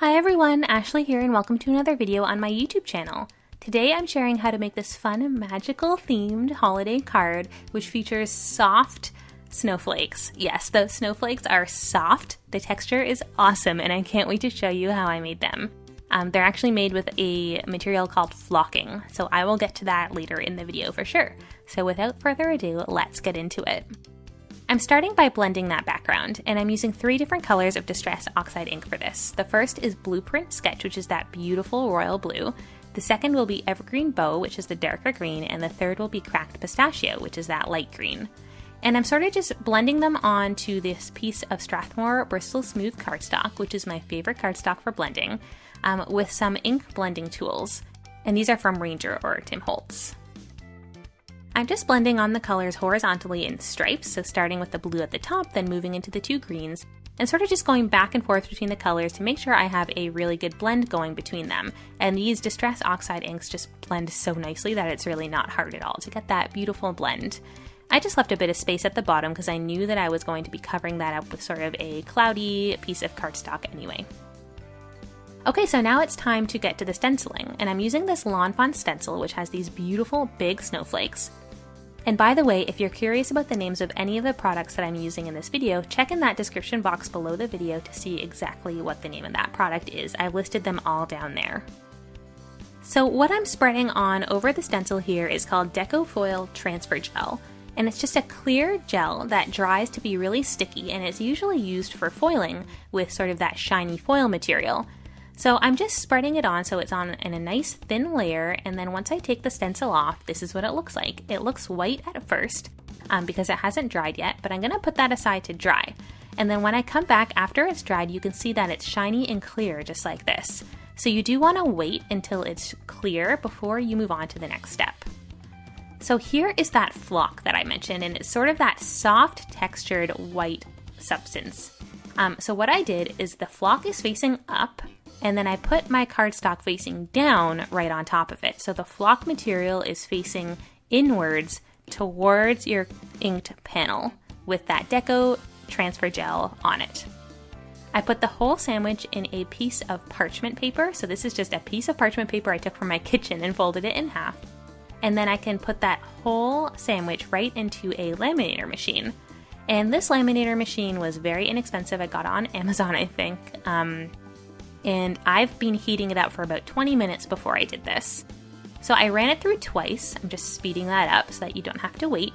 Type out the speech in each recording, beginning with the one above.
Hi everyone, Ashley here and welcome to another video on my YouTube channel. Today I'm sharing how to make this fun, magical themed holiday card which features soft snowflakes. Yes, those snowflakes are soft, the texture is awesome, and I can't wait to show you how I made them. They're actually made with a material called flocking, so I will get to that later in the video for sure. So without further ado, let's get into it. I'm starting by blending that background, and I'm using 3 different colors of Distress Oxide ink for this. The first is Blueprint Sketch, which is that beautiful royal blue. The second will be Evergreen Bow, which is the darker green, and the third will be Cracked Pistachio, which is that light green. And I'm sort of just blending them onto this piece of Strathmore Bristol Smooth cardstock, which is my favorite cardstock for blending, with some ink blending tools. And these are from Ranger or Tim Holtz. I'm just blending on the colors horizontally in stripes, so starting with the blue at the top, then moving into the 2 greens, and sort of just going back and forth between the colors to make sure I have a really good blend going between them. And these Distress Oxide inks just blend so nicely that it's really not hard at all to get that beautiful blend. I just left a bit of space at the bottom because I knew that I was going to be covering that up with sort of a cloudy piece of cardstock anyway. Okay, so now it's time to get to the stenciling, and I'm using this Lawn Fawn stencil which has these beautiful big snowflakes. And by the way, if you're curious about the names of any of the products that I'm using in this video, check in that description box below the video to see exactly what the name of that product is. I've listed them all down there. So what I'm spreading on over the stencil here is called Deco Foil Transfer Gel. And it's just a clear gel that dries to be really sticky, and it's usually used for foiling with sort of that shiny foil material. So I'm just spreading it on so it's on in a nice thin layer, and then once I take the stencil off, this is what it looks like. It looks white at first because it hasn't dried yet, but I'm going to put that aside to dry. And then when I come back after it's dried, you can see that it's shiny and clear just like this. So you do want to wait until it's clear before you move on to the next step. So here is that flock that I mentioned, and it's sort of that soft textured white substance. So what I did is the flock is facing up, and then I put my cardstock facing down right on top of it. So the flock material is facing inwards towards your inked panel with that Deco Transfer Gel on it. I put the whole sandwich in a piece of parchment paper. So this is just a piece of parchment paper I took from my kitchen and folded it in half. And then I can put that whole sandwich right into a laminator machine. And this laminator machine was very inexpensive. I got it on Amazon, I think. And I've been heating it up for about 20 minutes before I did this. So I ran it through twice. I'm just speeding that up so that you don't have to wait.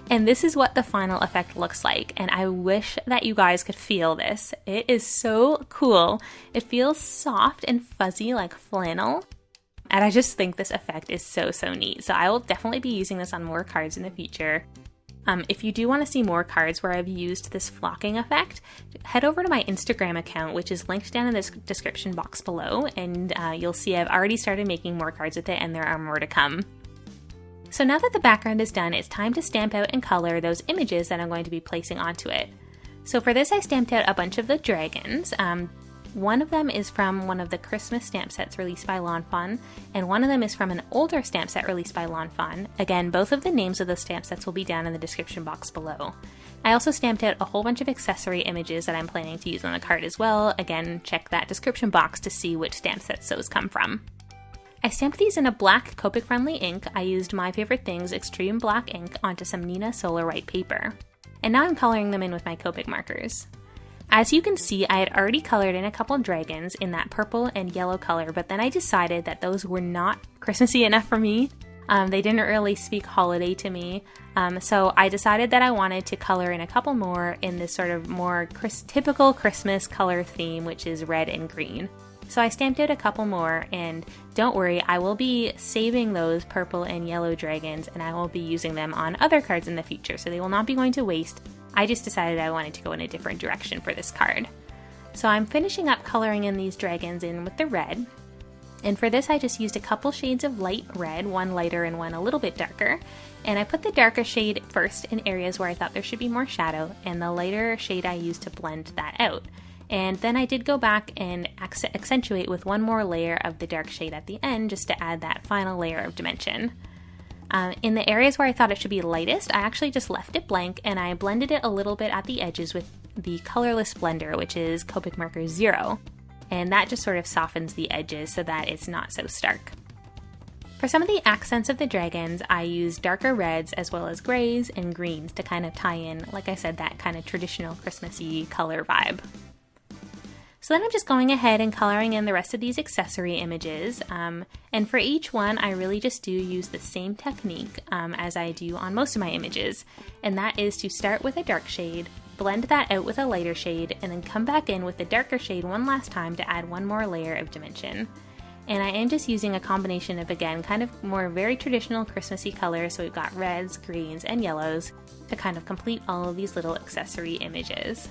And this is what the final effect looks like. And I wish that you guys could feel this. It is so cool. It feels soft and fuzzy like flannel. And I just think this effect is so neat. So I will definitely be using this on more cards in the future. If you do want to see more cards where I've used this flocking effect, head over to my Instagram account, which is linked down in the description box below, and you'll see I've already started making more cards with it, and there are more to come. So now that the background is done, it's time to stamp out and color those images that I'm going to be placing onto it. So for this, I stamped out a bunch of the dragons. One of them is from one of the Christmas stamp sets released by Lawn Fawn, and one of them is from an older stamp set released by Lawn Fawn. Again, both of the names of those stamp sets will be down in the description box below. I also stamped out a whole bunch of accessory images that I'm planning to use on the card as well. Again, check that description box to see which stamp sets those come from. I stamped these in a black Copic-friendly ink. I used My Favorite Things Extreme Black ink onto some Neenah Solar White paper. And now I'm coloring them in with my Copic markers. As you can see, I had already colored in a couple dragons in that purple and yellow color, but then I decided that those were not Christmassy enough for me. They didn't really speak holiday to me, so I decided that I wanted to color in a couple more in this sort of more typical Christmas color theme, which is red and green. So I stamped out a couple more, and don't worry, I will be saving those purple and yellow dragons, and I will be using them on other cards in the future, so they will not be going to waste. I just decided I wanted to go in a different direction for this card. So I'm finishing up coloring in these dragons in with the red. And for this I just used a couple shades of light red, one lighter and one a little bit darker. And I put the darker shade first in areas where I thought there should be more shadow, and the lighter shade I used to blend that out. And then I did go back and accentuate with one more layer of the dark shade at the end just to add that final layer of dimension. In the areas where I thought it should be lightest, I actually just left it blank and I blended it a little bit at the edges with the colorless blender, which is Copic Marker 0. and that just sort of softens the edges so that it's not so stark. For some of the accents of the dragons, I use darker reds as well as grays and greens to kind of tie in, like I said, that kind of traditional Christmassy color vibe. So then I'm just going ahead and coloring in the rest of these accessory images, and for each one I really just do use the same technique as I do on most of my images, and that is to start with a dark shade, blend that out with a lighter shade, and then come back in with the darker shade one last time to add one more layer of dimension. And I am just using a combination of, again, kind of more very traditional Christmassy colors, so we've got reds, greens, and yellows to kind of complete all of these little accessory images.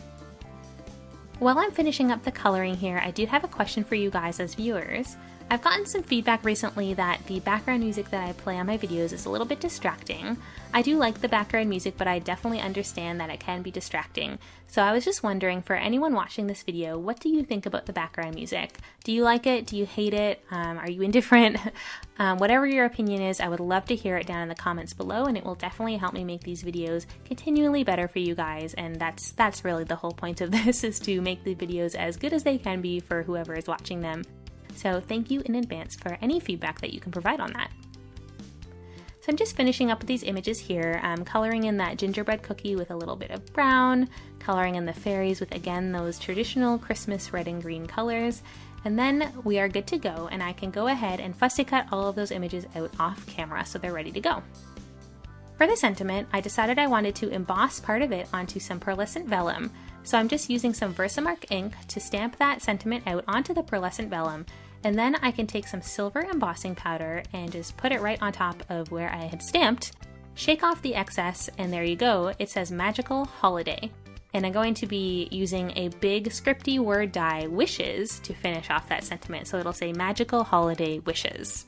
While I'm finishing up the coloring here, I do have a question for you guys as viewers. I've gotten some feedback recently that the background music that I play on my videos is a little bit distracting. I do like the background music, but I definitely understand that it can be distracting. So I was just wondering, for anyone watching this video, what do you think about the background music? Do you like it? Do you hate it? Are you indifferent? Whatever your opinion is, I would love to hear it down in the comments below, and it will definitely help me make these videos continually better for you guys, and that's really the whole point of this, is to make the videos as good as they can be for whoever is watching them. So thank you in advance for any feedback that you can provide on that. So I'm just finishing up with these images here, coloring in that gingerbread cookie with a little bit of brown, coloring in the fairies with, again, those traditional Christmas red and green colors, and then we are good to go, and I can go ahead and fussy cut all of those images out off camera so they're ready to go. For the sentiment, I decided I wanted to emboss part of it onto some pearlescent vellum, so I'm just using some Versamark ink to stamp that sentiment out onto the pearlescent vellum, and then I can take some silver embossing powder and just put it right on top of where I had stamped, shake off the excess, and there you go, it says Magical Holiday. And I'm going to be using a big scripty word die, Wishes, to finish off that sentiment, so it'll say Magical Holiday Wishes.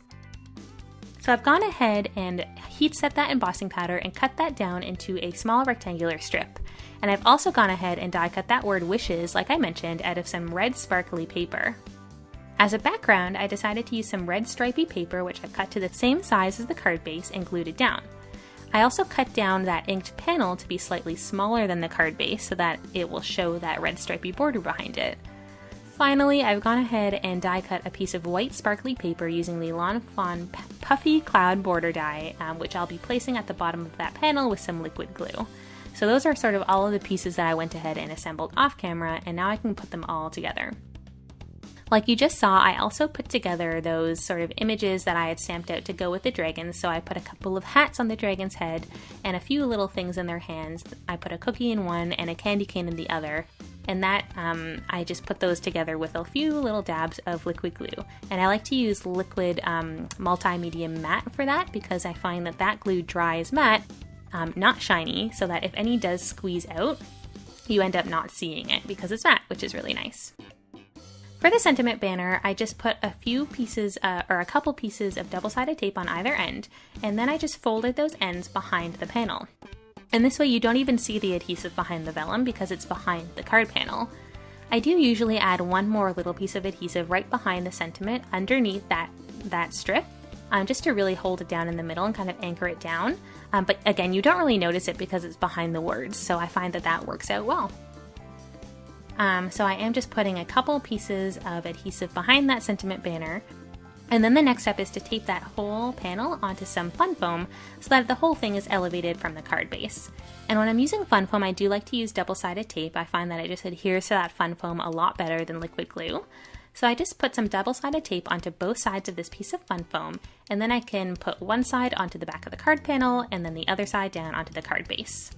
So I've gone ahead and heat set that embossing powder and cut that down into a small rectangular strip. And I've also gone ahead and die cut that word Wishes, like I mentioned, out of some red sparkly paper. As a background, I decided to use some red stripy paper, which I've cut to the same size as the card base and glued it down. I also cut down that inked panel to be slightly smaller than the card base so that it will show that red stripy border behind it. Finally, I've gone ahead and die cut a piece of white sparkly paper using the Lawn Fawn Puffy Cloud border die, which I'll be placing at the bottom of that panel with some liquid glue. So those are sort of all of the pieces that I went ahead and assembled off camera, and now I can put them all together. Like you just saw, I also put together those sort of images that I had stamped out to go with the dragons, so I put a couple of hats on the dragon's head and a few little things in their hands. I put a cookie in one and a candy cane in the other, and that I just put those together with a few little dabs of liquid glue. And I like to use liquid multi-medium matte for that because I find that that glue dries matte, not shiny, so that if any does squeeze out, you end up not seeing it because it's matte, which is really nice. For the sentiment banner, I just put a few pieces, or a couple pieces of double-sided tape on either end, and then I just folded those ends behind the panel. And this way you don't even see the adhesive behind the vellum because it's behind the card panel. I do usually add one more little piece of adhesive right behind the sentiment underneath that strip, just to really hold it down in the middle and kind of anchor it down. But again, you don't really notice it because it's behind the words, so I find that that works out well. So I am just putting a couple pieces of adhesive behind that sentiment banner, and then the next step is to tape that whole panel onto some fun foam so that the whole thing is elevated from the card base. And when I'm using fun foam, I do like to use double-sided tape. I find that it just adheres to that fun foam a lot better than liquid glue. So I just put some double-sided tape onto both sides of this piece of fun foam, and then I can put one side onto the back of the card panel and then the other side down onto the card base.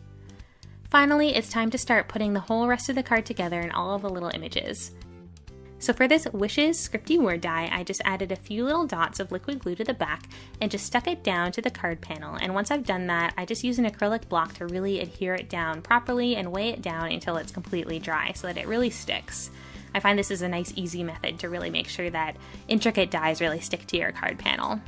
Finally, it's time to start putting the whole rest of the card together in all of the little images. So for this Wishes scripty word die, I just added a few little dots of liquid glue to the back and just stuck it down to the card panel. And once I've done that, I just use an acrylic block to really adhere it down properly and weigh it down until it's completely dry so that it really sticks. I find this is a nice, easy method to really make sure that intricate dies really stick to your card panel.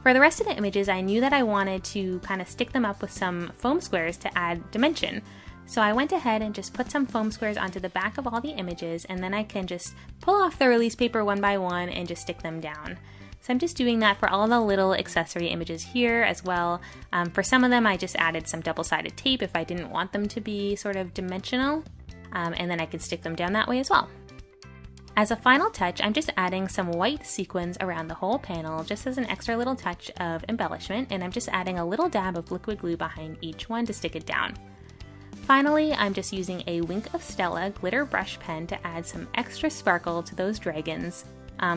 For the rest of the images, I knew that I wanted to kind of stick them up with some foam squares to add dimension. So I went ahead and just put some foam squares onto the back of all the images, and then I can just pull off the release paper one by one and just stick them down. So I'm just doing that for all the little accessory images here as well. For some of them, I just added some double-sided tape if I didn't want them to be sort of dimensional, and then I could stick them down that way as well. As a final touch, I'm just adding some white sequins around the whole panel just as an extra little touch of embellishment, and I'm just adding a little dab of liquid glue behind each one to stick it down. Finally, I'm just using a Wink of Stella glitter brush pen to add some extra sparkle to those dragons,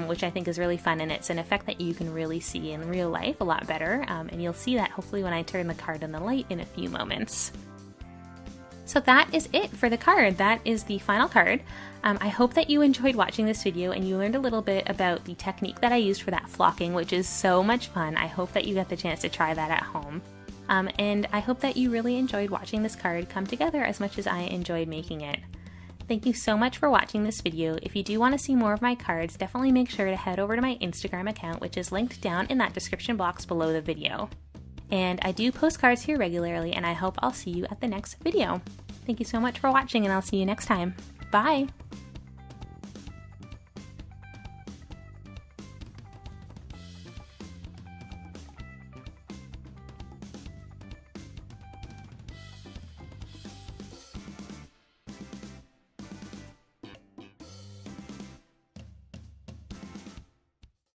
which I think is really fun, and it's an effect that you can really see in real life a lot better, and you'll see that hopefully when I turn the card on the light in a few moments. So that is it for the card. That is the final card. I hope that you enjoyed watching this video and you learned a little bit about the technique that I used for that flocking, which is so much fun. I hope that you got the chance to try that at home. And I hope that you really enjoyed watching this card come together as much as I enjoyed making it. Thank you so much for watching this video. If you do want to see more of my cards, definitely make sure to head over to my Instagram account, which is linked down in that description box below the video. And I do post cards here regularly, and I hope I'll see you at the next video. Thank you so much for watching, and I'll see you next time. Bye!